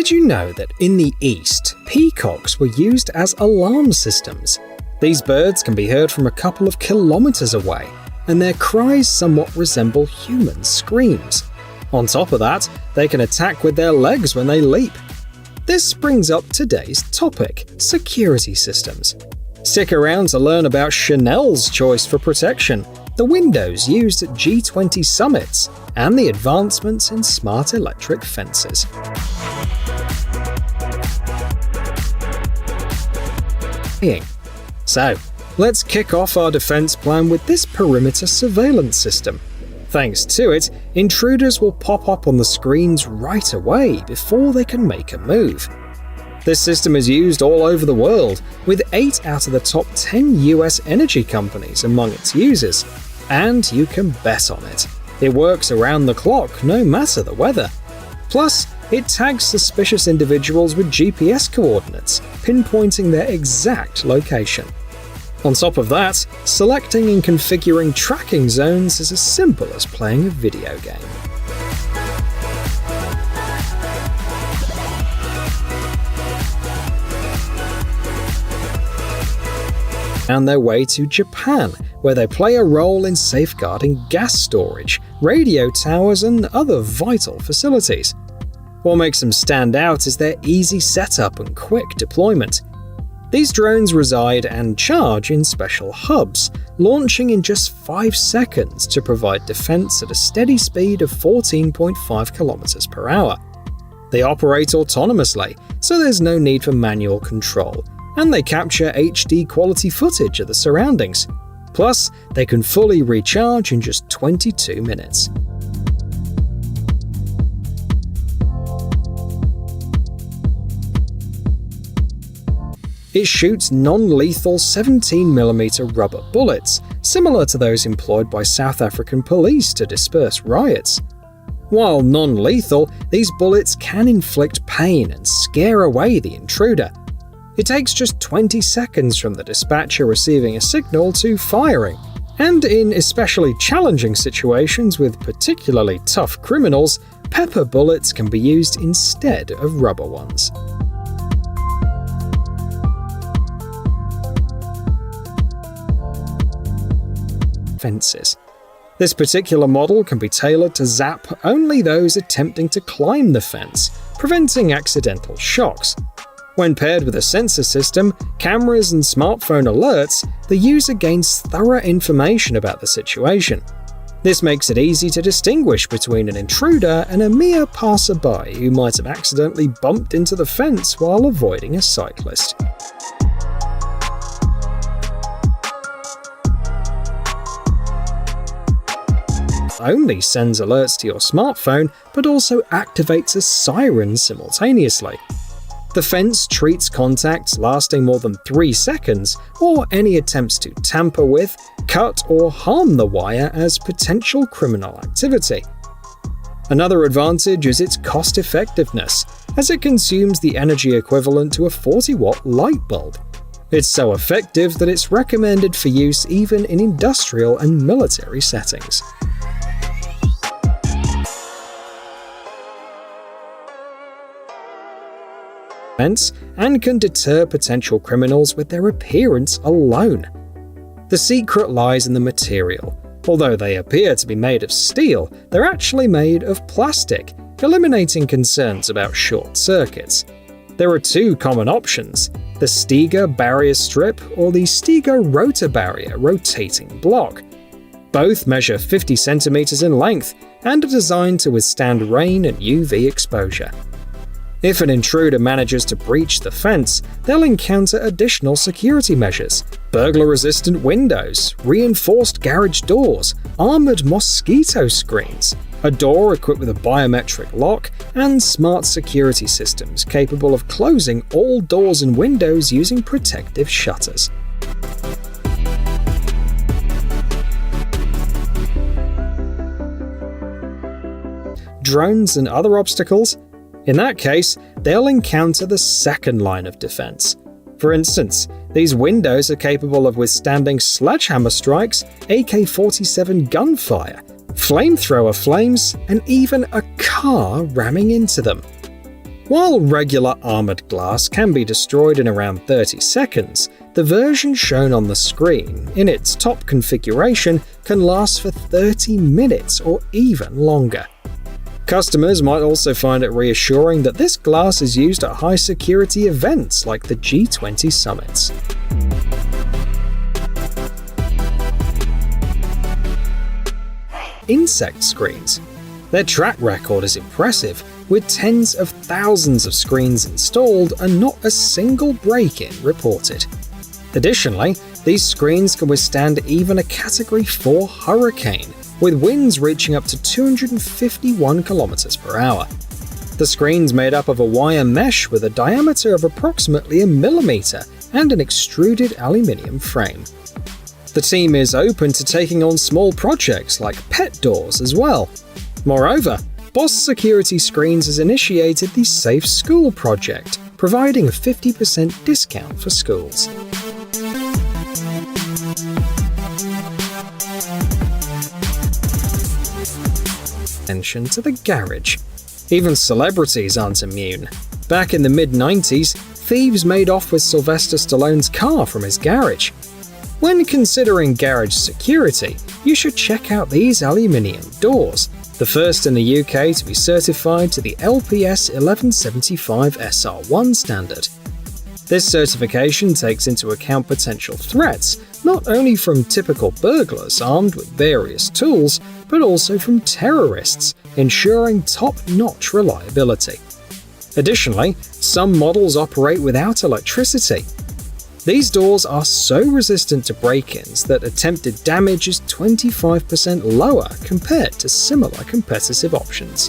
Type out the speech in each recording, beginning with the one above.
Did you know that in the East, peacocks were used as alarm systems? These birds can be heard from a couple of kilometers away, and their cries somewhat resemble human screams. On top of that, they can attack with their legs when they leap. This brings up today's topic: security systems. Stick around to learn about Chanel's choice for protection, the windows used at G20 summits, and the advancements in smart electric fences. So, let's kick off our defense plan with this perimeter surveillance system. Thanks to it, intruders will pop up on the screens right away before they can make a move. This system is used all over the world, with 8 out of the top 10 US energy companies among its users. And you can bet on it. It works around the clock, no matter the weather. Plus, it tags suspicious individuals with GPS coordinates, pinpointing their exact location. On top of that, selecting and configuring tracking zones is as simple as playing a video game. Found their way to Japan, where they play a role in safeguarding gas storage, radio towers, and other vital facilities. What makes them stand out is their easy setup and quick deployment. These drones reside and charge in special hubs, launching in just 5 seconds to provide defense at a steady speed of 14.5 kilometers per hour. They operate autonomously, so there's no need for manual control, and they capture HD quality footage of the surroundings. Plus, they can fully recharge in just 22 minutes. It shoots non-lethal 17mm rubber bullets, similar to those employed by South African police to disperse riots. While non-lethal, these bullets can inflict pain and scare away the intruder. It takes just 20 seconds from the dispatcher receiving a signal to firing, and in especially challenging situations with particularly tough criminals, pepper bullets can be used instead of rubber ones. Fences. This particular model can be tailored to zap only those attempting to climb the fence, preventing accidental shocks. When paired with a sensor system, cameras, and smartphone alerts, the user gains thorough information about the situation. This makes it easy to distinguish between an intruder and a mere passerby who might have accidentally bumped into the fence while avoiding a cyclist. Only sends alerts to your smartphone, but also activates a siren simultaneously. The fence treats contacts lasting more than 3 seconds, or any attempts to tamper with, cut, or harm the wire as potential criminal activity. Another advantage is its cost-effectiveness, as it consumes the energy equivalent to a 40-watt light bulb. It's so effective that it's recommended for use even in industrial and military settings. And can deter potential criminals with their appearance alone. The secret lies in the material. Although they appear to be made of steel, they're actually made of plastic, eliminating concerns about short circuits. There are 2 common options: the Stiga barrier strip or the Stiga rotor barrier rotating block. Both measure 50 centimeters in length and are designed to withstand rain and UV exposure. If an intruder manages to breach the fence, they'll encounter additional security measures: burglar-resistant windows, reinforced garage doors, armored mosquito screens, a door equipped with a biometric lock, and smart security systems capable of closing all doors and windows using protective shutters. Drones and other obstacles? In that case, they'll encounter the second line of defense. For instance, these windows are capable of withstanding sledgehammer strikes, AK-47 gunfire, flamethrower flames, and even a car ramming into them. While regular armored glass can be destroyed in around 30 seconds, the version shown on the screen, in its top configuration, can last for 30 minutes or even longer. Customers might also find it reassuring that this glass is used at high-security events like the G20 summits. Insect screens. Their track record is impressive, with tens of thousands of screens installed and not a single break-in reported. Additionally, these screens can withstand even a Category 4 hurricane, with winds reaching up to 251 km per hour. The screen's made up of a wire mesh with a diameter of approximately 1 millimeter and an extruded aluminium frame. The team is open to taking on small projects like pet doors as well. Moreover, Boss Security Screens has initiated the Safe School project, providing a 50% discount for schools. Attention to the garage. Even celebrities aren't immune. Back in the mid-90s, thieves made off with Sylvester Stallone's car from his garage. When considering garage security, you should check out these aluminium doors, the first in the UK to be certified to the LPS 1175 SR1 standard. This certification takes into account potential threats, not only from typical burglars armed with various tools, but also from terrorists, ensuring top-notch reliability. Additionally, some models operate without electricity. These doors are so resistant to break-ins that attempted damage is 25% lower compared to similar competitive options.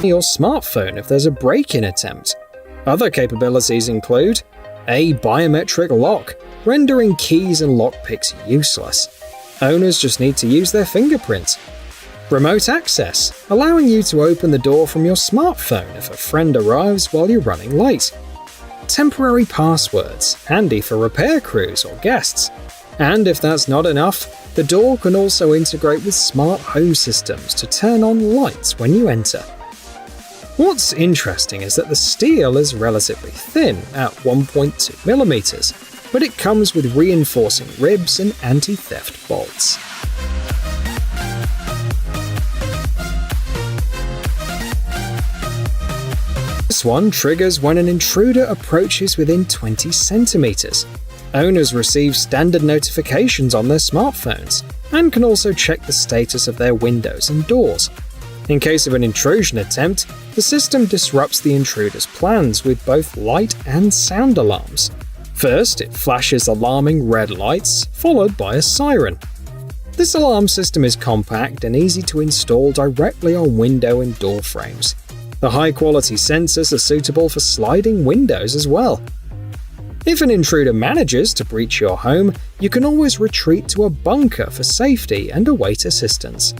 Your smartphone if there's a break-in attempt. Other capabilities include a biometric lock, rendering keys and lockpicks useless. Owners just need to use their fingerprint. Remote access, allowing you to open the door from your smartphone if a friend arrives while you're running late. Temporary passwords, handy for repair crews or guests. And if that's not enough, the door can also integrate with smart home systems to turn on lights when you enter. What's interesting is that the steel is relatively thin at 1.2 millimeters, but it comes with reinforcing ribs and anti-theft bolts. This one triggers when an intruder approaches within 20 centimeters. Owners receive standard notifications on their smartphones and can also check the status of their windows and doors. In case of an intrusion attempt, the system disrupts the intruder's plans with both light and sound alarms. First, it flashes alarming red lights, followed by a siren. This alarm system is compact and easy to install directly on window and door frames. The high-quality sensors are suitable for sliding windows as well. If an intruder manages to breach your home, you can always retreat to a bunker for safety and await assistance.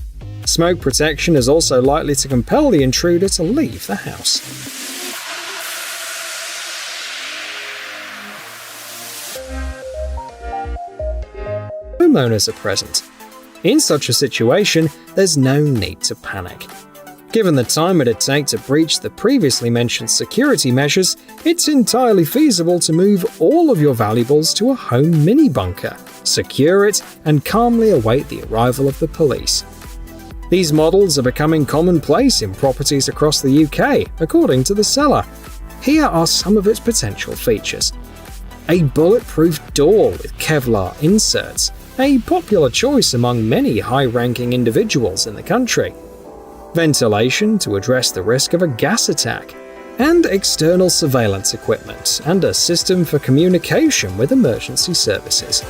Smoke protection is also likely to compel the intruder to leave the house. Homeowners are present. In such a situation, there's no need to panic. Given the time it'd take to breach the previously mentioned security measures, it's entirely feasible to move all of your valuables to a home mini-bunker, secure it, and calmly await the arrival of the police. These models are becoming commonplace in properties across the UK, according to the seller. Here are some of its potential features. A bulletproof door with Kevlar inserts, a popular choice among many high-ranking individuals in the country. Ventilation to address the risk of a gas attack, and external surveillance equipment and a system for communication with emergency services.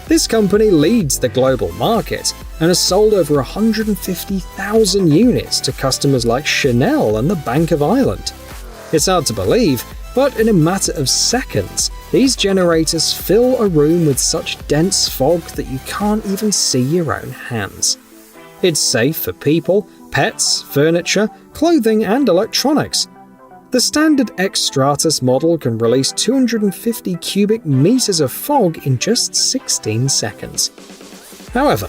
This company leads the global market and has sold over 150,000 units to customers like Chanel and the Bank of Ireland. It's hard to believe, but in a matter of seconds, these generators fill a room with such dense fog that you can't even see your own hands. It's safe for people, pets, furniture, clothing, and electronics. The standard X Stratus model can release 250 cubic meters of fog in just 16 seconds. However,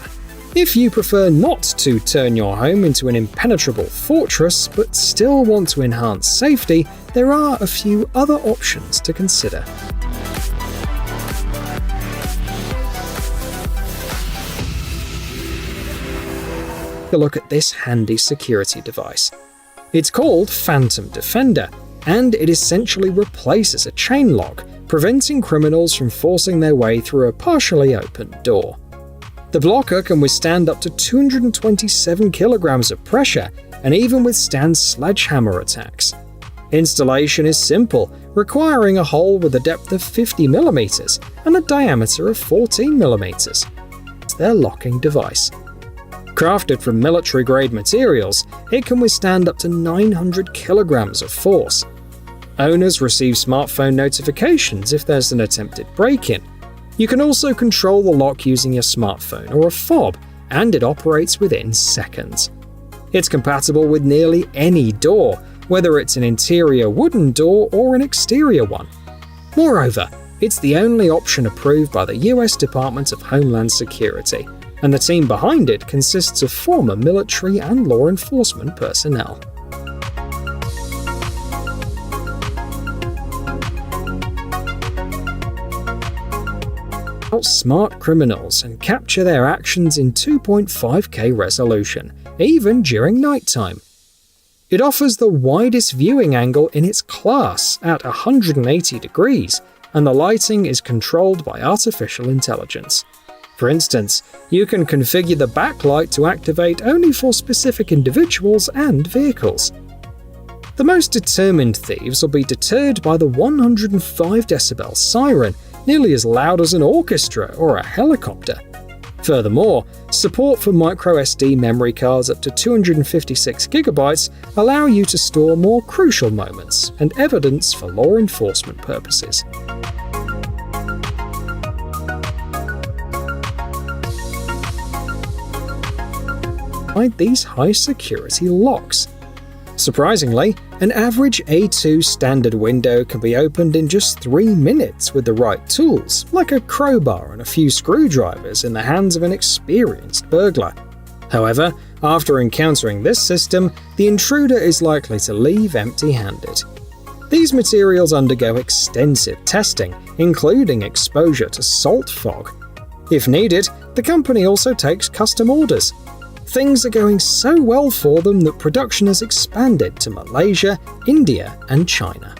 if you prefer not to turn your home into an impenetrable fortress but still want to enhance safety, there are a few other options to consider. Take a look at this handy security device. It's called Phantom Defender, and it essentially replaces a chain lock, preventing criminals from forcing their way through a partially open door. The blocker can withstand up to 227 kilograms of pressure and even withstand sledgehammer attacks. Installation is simple, requiring a hole with a depth of 50 mm and a diameter of 14 mm. It's their locking device. Crafted from military-grade materials, it can withstand up to 900 kilograms of force. Owners receive smartphone notifications if there's an attempted break-in. You can also control the lock using your smartphone or a fob, and it operates within seconds. It's compatible with nearly any door, whether it's an interior wooden door or an exterior one. Moreover, it's the only option approved by the US Department of Homeland Security, and the team behind it consists of former military and law enforcement personnel. Outsmart criminals and capture their actions in 2.5K resolution, even during nighttime. It offers the widest viewing angle in its class at 180 degrees, and the lighting is controlled by artificial intelligence. For instance, you can configure the backlight to activate only for specific individuals and vehicles. The most determined thieves will be deterred by the 105 decibel siren, nearly as loud as an orchestra or a helicopter. Furthermore, support for microSD memory cards up to 256 GB allow you to store more crucial moments and evidence for law enforcement purposes. These high-security locks. Surprisingly, an average A2 standard window can be opened in just 3 minutes with the right tools, like a crowbar and a few screwdrivers in the hands of an experienced burglar. However, after encountering this system, the intruder is likely to leave empty-handed. These materials undergo extensive testing, including exposure to salt fog. If needed, the company also takes custom orders. Things are going so well for them that production has expanded to Malaysia, India, and China.